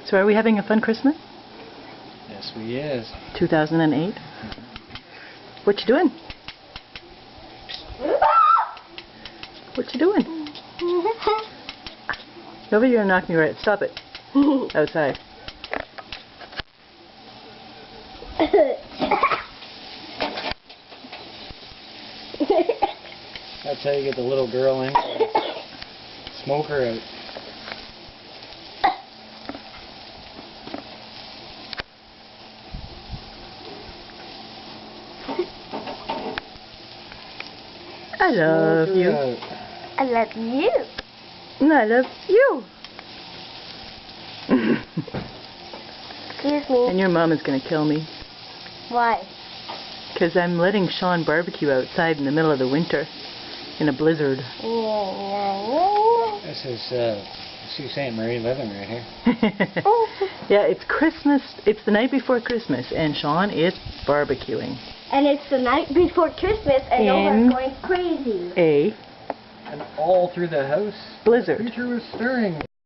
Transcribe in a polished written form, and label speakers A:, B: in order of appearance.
A: So are we having a fun Christmas?
B: Yes, we is.
A: 2008? What you doing? What you doing? Nobody, you're gonna knock me right. Stop it. Outside.
B: That's how you get the little girl in. Smoke her out.
A: I love you.
C: I love you.
A: And I love you.
C: Excuse me.
A: And your mom is going to kill me.
C: Why?
A: Because I'm letting Shaun barbecue outside in the middle of the winter. In a blizzard.
B: This is Sault Ste. Marie living right here.
A: Yeah, it's Christmas. It's the night before Christmas, and Shaun is barbecuing.
C: And it's the night before Christmas, and Nova's going crazy.
A: A
B: And all through the house,
A: blizzard.
B: the creature was stirring.